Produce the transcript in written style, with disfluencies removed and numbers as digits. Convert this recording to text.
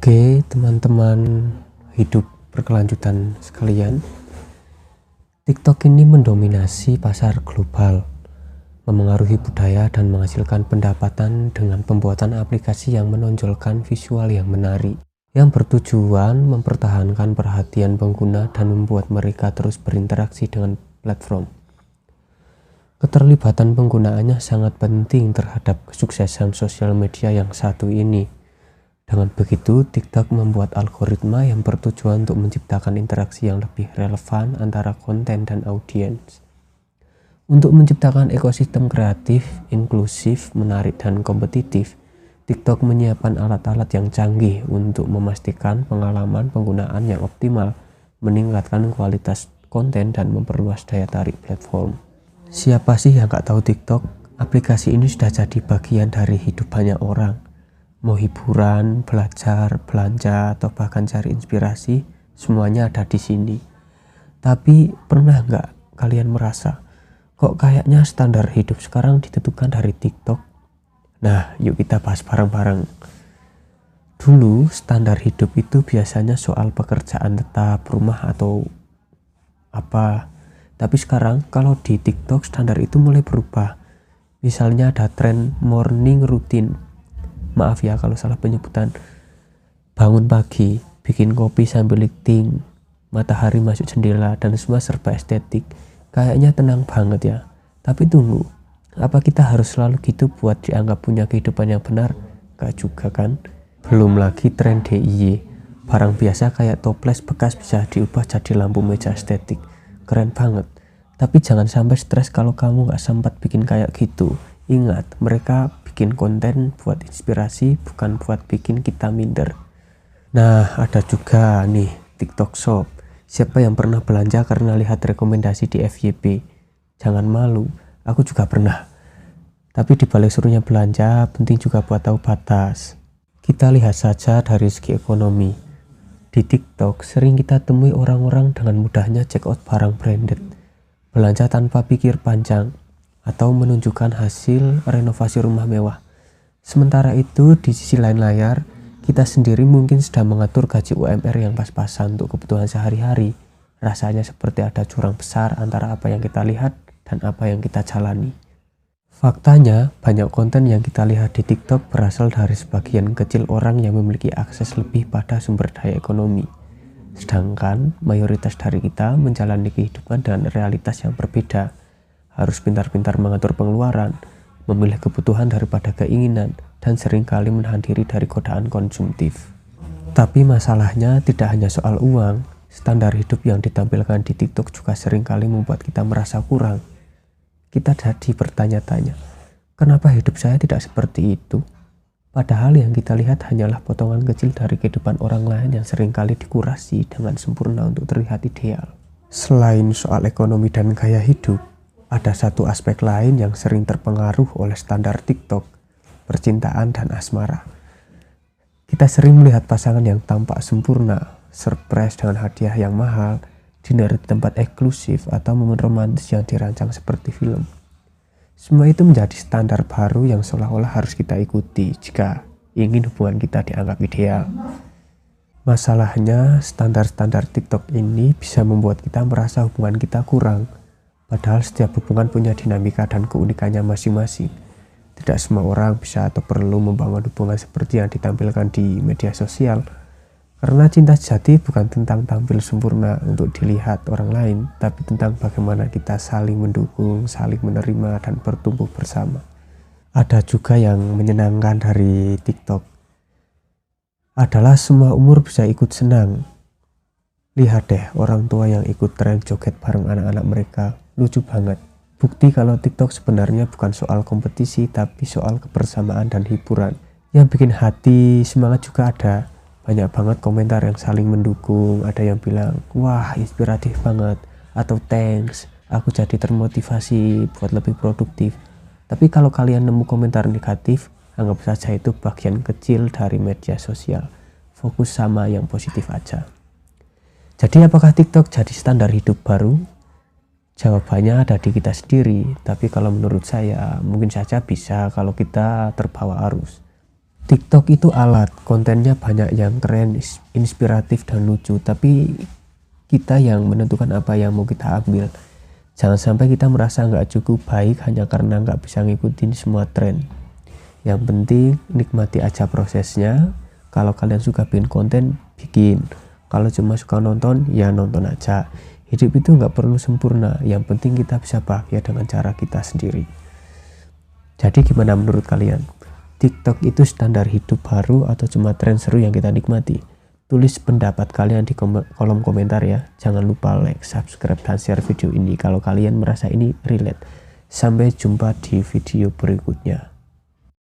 Oke, teman-teman hidup berkelanjutan sekalian, TikTok ini mendominasi pasar global, memengaruhi budaya dan menghasilkan pendapatan dengan pembuatan aplikasi yang menonjolkan visual yang menarik, yang bertujuan mempertahankan perhatian pengguna dan membuat mereka terus berinteraksi dengan platform. Keterlibatan penggunaannya sangat penting terhadap kesuksesan sosial media yang satu ini. Dengan begitu, TikTok membuat algoritma yang bertujuan untuk menciptakan interaksi yang lebih relevan antara konten dan audiens. Untuk menciptakan ekosistem kreatif, inklusif, menarik, dan kompetitif, TikTok menyiapkan alat-alat yang canggih untuk memastikan pengalaman penggunaan yang optimal, meningkatkan kualitas konten, dan memperluas daya tarik platform. Siapa sih yang gak tahu TikTok? Aplikasi ini sudah jadi bagian dari hidup banyak orang. Mau hiburan, belajar, belanja, atau bahkan cari inspirasi, semuanya ada di sini. Tapi pernah nggak kalian merasa, kok kayaknya standar hidup sekarang ditentukan dari TikTok? Nah, yuk kita bahas bareng-bareng. Dulu, standar hidup itu biasanya soal pekerjaan tetap, rumah, atau apa. Tapi sekarang, kalau di TikTok, standar itu mulai berubah. Misalnya ada tren morning routine. Maaf ya kalau salah penyebutan. Bangun pagi, bikin kopi sambil lifting, matahari masuk jendela, dan semua serba estetik. Kayaknya tenang banget ya. Tapi tunggu, apa kita harus selalu gitu buat dianggap punya kehidupan yang benar? Gak juga kan? Belum lagi tren DIY. Barang biasa kayak toples bekas bisa diubah jadi lampu meja estetik. Keren banget. Tapi jangan sampai stres kalau kamu gak sempat bikin kayak gitu. Ingat, mereka bikin konten buat inspirasi, bukan buat bikin kita minder. Nah, ada juga nih TikTok Shop. Siapa yang pernah belanja karena lihat rekomendasi di FYP? Jangan malu, aku juga pernah. Tapi di balik serunya belanja, penting juga buat tahu batas. Kita lihat saja dari segi ekonomi. Di TikTok sering kita temui orang-orang dengan mudahnya check out barang branded, belanja tanpa pikir panjang, atau menunjukkan hasil renovasi rumah mewah. Sementara itu, di sisi lain layar, kita sendiri mungkin sedang mengatur gaji UMR yang pas-pasan untuk kebutuhan sehari-hari. Rasanya seperti ada jurang besar antara apa yang kita lihat dan apa yang kita jalani. Faktanya, banyak konten yang kita lihat di TikTok berasal dari sebagian kecil orang yang memiliki akses lebih pada sumber daya ekonomi. Sedangkan mayoritas dari kita menjalani kehidupan dengan realitas yang berbeda. Harus pintar-pintar mengatur pengeluaran, memilih kebutuhan daripada keinginan, dan seringkali menahan diri dari godaan konsumtif. Tapi masalahnya tidak hanya soal uang, standar hidup yang ditampilkan di TikTok juga seringkali membuat kita merasa kurang. Kita jadi bertanya-tanya, kenapa hidup saya tidak seperti itu? Padahal yang kita lihat hanyalah potongan kecil dari kehidupan orang lain yang seringkali dikurasi dengan sempurna untuk terlihat ideal. Selain soal ekonomi dan gaya hidup, ada satu aspek lain yang sering terpengaruh oleh standar TikTok, percintaan dan asmara. Kita sering melihat pasangan yang tampak sempurna, surprise dengan hadiah yang mahal, dinner di tempat eksklusif, atau momen romantis yang dirancang seperti film. Semua itu menjadi standar baru yang seolah-olah harus kita ikuti jika ingin hubungan kita dianggap ideal. Masalahnya, standar-standar TikTok ini bisa membuat kita merasa hubungan kita kurang. Padahal setiap hubungan punya dinamika dan keunikannya masing-masing. Tidak semua orang bisa atau perlu membangun hubungan seperti yang ditampilkan di media sosial. Karena cinta sejati bukan tentang tampil sempurna untuk dilihat orang lain, tapi tentang bagaimana kita saling mendukung, saling menerima, dan bertumbuh bersama. Ada juga yang menyenangkan dari TikTok adalah semua umur bisa ikut senang. Lihat deh orang tua yang ikut tren joget bareng anak-anak mereka. Lucu banget. Bukti kalau TikTok sebenarnya bukan soal kompetisi, tapi soal kebersamaan dan hiburan. Yang bikin hati semangat juga ada. Banyak banget komentar yang saling mendukung. Ada yang bilang, wah inspiratif banget, atau thanks, aku jadi termotivasi buat lebih produktif. Tapi kalau kalian nemu komentar negatif, anggap saja itu bagian kecil dari media sosial. Fokus sama yang positif aja. Jadi apakah TikTok jadi standar hidup baru? Jawabannya ada di kita sendiri, tapi kalau menurut saya mungkin saja bisa kalau kita terbawa arus. TikTok itu alat, kontennya banyak yang keren, inspiratif dan lucu, tapi kita yang menentukan apa yang mau kita ambil. Jangan sampai kita merasa nggak cukup baik hanya karena nggak bisa ngikutin semua tren. Yang penting nikmati aja prosesnya. Kalau kalian suka bikin konten, bikin. Kalau cuma suka nonton, ya nonton aja. Hidup itu nggak perlu sempurna, yang penting kita bisa bahagia dengan cara kita sendiri. Jadi gimana menurut kalian? TikTok itu standar hidup baru atau cuma tren seru yang kita nikmati? Tulis pendapat kalian di kolom komentar ya. Jangan lupa like, subscribe, dan share video ini kalau kalian merasa ini relate. Sampai jumpa di video berikutnya.